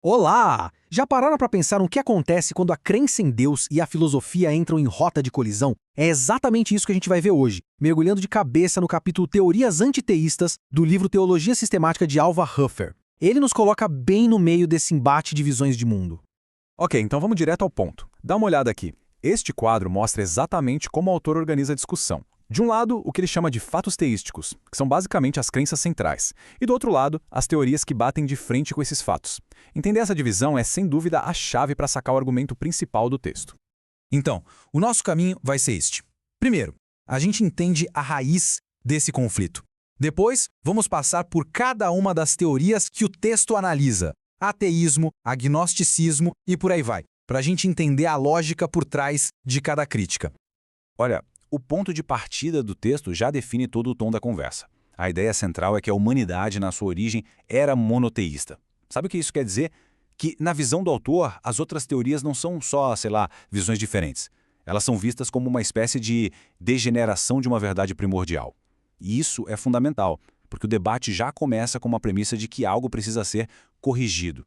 Olá! Já pararam para pensar no que acontece quando a crença em Deus e a filosofia entram em rota de colisão? É exatamente isso que a gente vai ver hoje, mergulhando de cabeça no capítulo Teorias Antiteístas do livro Teologia Sistemática de Alva Huffer. Ele nos coloca bem no meio desse embate de visões de mundo. Ok, então vamos direto ao ponto. Dá uma olhada aqui. Este quadro mostra exatamente como o autor organiza a discussão. De um lado, o que ele chama de fatos teísticos, que são basicamente as crenças centrais, e do outro lado, as teorias que batem de frente com esses fatos. Entender essa divisão é, sem dúvida, a chave para sacar o argumento principal do texto. Então, o nosso caminho vai ser este. Primeiro, a gente entende a raiz desse conflito. Depois, vamos passar por cada uma das teorias que o texto analisa. Ateísmo, agnosticismo e por aí vai, para a gente entender a lógica por trás de cada crítica. Olha, o ponto de partida do texto já define todo o tom da conversa. A ideia central é que a humanidade, na sua origem, era monoteísta. Sabe o que isso quer dizer? Que, na visão do autor, as outras teorias não são só, visões diferentes. Elas são vistas como uma espécie de degeneração de uma verdade primordial. E isso é fundamental, porque o debate já começa com uma premissa de que algo precisa ser corrigido.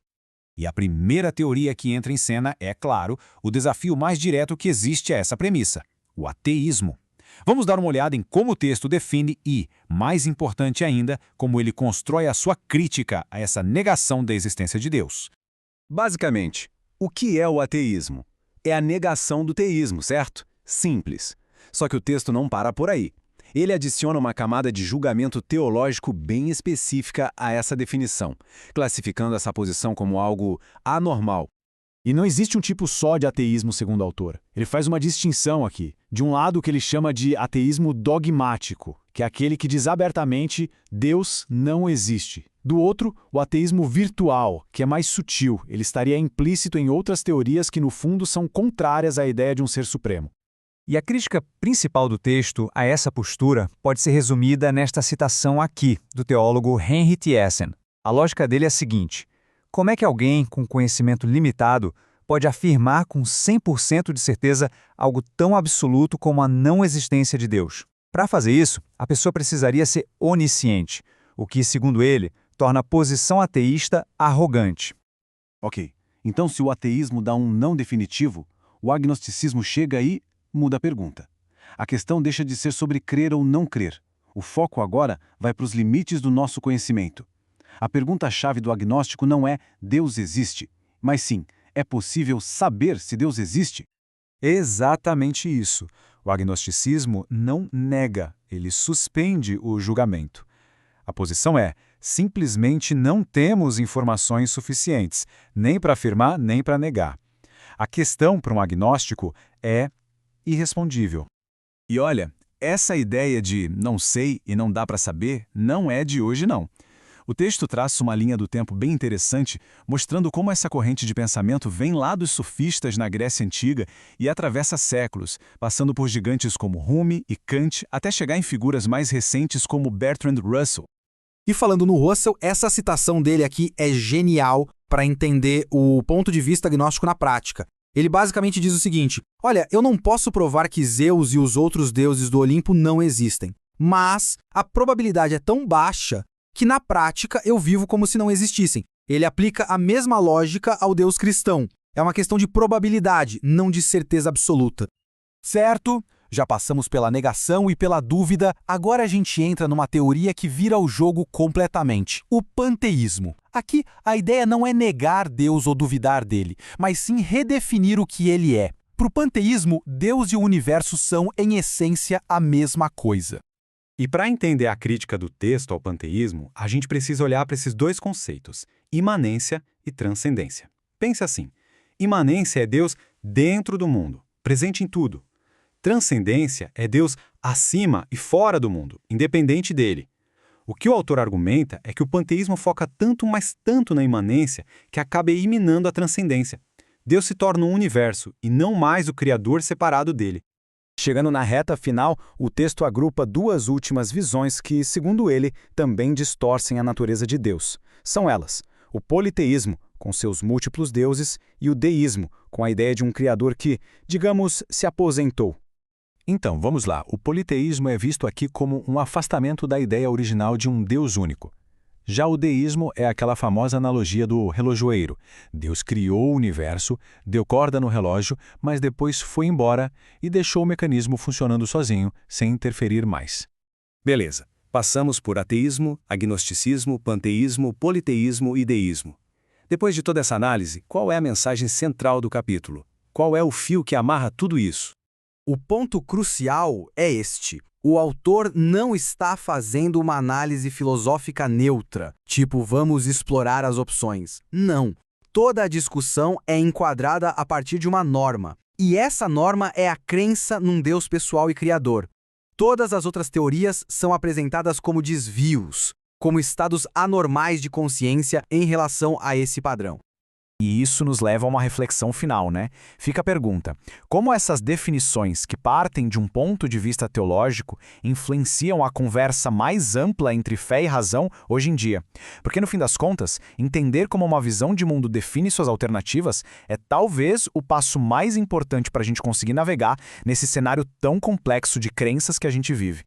E a primeira teoria que entra em cena é, claro, o desafio mais direto que existe a essa premissa: o ateísmo. Vamos dar uma olhada em como o texto define e, mais importante ainda, como ele constrói a sua crítica a essa negação da existência de Deus. Basicamente, o que é o ateísmo? É a negação do teísmo, certo? Simples. Só que o texto não para por aí. Ele adiciona uma camada de julgamento teológico bem específica a essa definição, classificando essa posição como algo anormal. E não existe um tipo só de ateísmo, segundo o autor. Ele faz uma distinção aqui. De um lado, o que ele chama de ateísmo dogmático, que é aquele que diz abertamente Deus não existe. Do outro, o ateísmo virtual, que é mais sutil. Ele estaria implícito em outras teorias que, no fundo, são contrárias à ideia de um ser supremo. E a crítica principal do texto a essa postura pode ser resumida nesta citação aqui, do teólogo Henry T. Essen. A lógica dele é a seguinte: como é que alguém com conhecimento limitado pode afirmar com 100% de certeza algo tão absoluto como a não existência de Deus? Para fazer isso, a pessoa precisaria ser onisciente, o que, segundo ele, torna a posição ateísta arrogante. Ok, então se o ateísmo dá um não definitivo, o agnosticismo chega e muda a pergunta. A questão deixa de ser sobre crer ou não crer. O foco agora vai para os limites do nosso conhecimento. A pergunta-chave do agnóstico não é Deus existe, mas sim, é possível saber se Deus existe? Exatamente isso. O agnosticismo não nega, ele suspende o julgamento. A posição é: simplesmente não temos informações suficientes, nem para afirmar, nem para negar. A questão para um agnóstico é irrespondível. E olha, essa ideia de não sei e não dá para saber não é de hoje, não. O texto traça uma linha do tempo bem interessante, mostrando como essa corrente de pensamento vem lá dos sofistas na Grécia Antiga e atravessa séculos, passando por gigantes como Hume e Kant, até chegar em figuras mais recentes como Bertrand Russell. E falando no Russell, essa citação dele aqui é genial para entender o ponto de vista agnóstico na prática. Ele basicamente diz o seguinte: olha, eu não posso provar que Zeus e os outros deuses do Olimpo não existem, mas a probabilidade é tão baixa que na prática eu vivo como se não existissem. Ele aplica a mesma lógica ao Deus cristão. É uma questão de probabilidade, não de certeza absoluta. Certo? Já passamos pela negação e pela dúvida, agora a gente entra numa teoria que vira o jogo completamente: o panteísmo. Aqui, a ideia não é negar Deus ou duvidar dele, mas sim redefinir o que ele é. Para o panteísmo, Deus e o universo são, em essência, a mesma coisa. E para entender a crítica do texto ao panteísmo, a gente precisa olhar para esses dois conceitos, imanência e transcendência. Pense assim: imanência é Deus dentro do mundo, presente em tudo. Transcendência é Deus acima e fora do mundo, independente dele. O que o autor argumenta é que o panteísmo foca tanto, mas tanto na imanência, que acaba eliminando a transcendência. Deus se torna um universo e não mais o criador separado dele. Chegando na reta final, o texto agrupa duas últimas visões que, segundo ele, também distorcem a natureza de Deus. São elas: o politeísmo, com seus múltiplos deuses, e o deísmo, com a ideia de um criador que, digamos, se aposentou. Então, vamos lá. O politeísmo é visto aqui como um afastamento da ideia original de um Deus único. Já o deísmo é aquela famosa analogia do relojoeiro. Deus criou o universo, deu corda no relógio, mas depois foi embora e deixou o mecanismo funcionando sozinho, sem interferir mais. Beleza. Passamos por ateísmo, agnosticismo, panteísmo, politeísmo e deísmo. Depois de toda essa análise, qual é a mensagem central do capítulo? Qual é o fio que amarra tudo isso? O ponto crucial é este. O autor não está fazendo uma análise filosófica neutra, tipo vamos explorar as opções. Não. Toda a discussão é enquadrada a partir de uma norma. E essa norma é a crença num Deus pessoal e criador. Todas as outras teorias são apresentadas como desvios, como estados anormais de consciência em relação a esse padrão. E isso nos leva a uma reflexão final, né? Fica a pergunta: como essas definições que partem de um ponto de vista teológico influenciam a conversa mais ampla entre fé e razão hoje em dia? Porque, no fim das contas, entender como uma visão de mundo define suas alternativas é talvez o passo mais importante para a gente conseguir navegar nesse cenário tão complexo de crenças que a gente vive.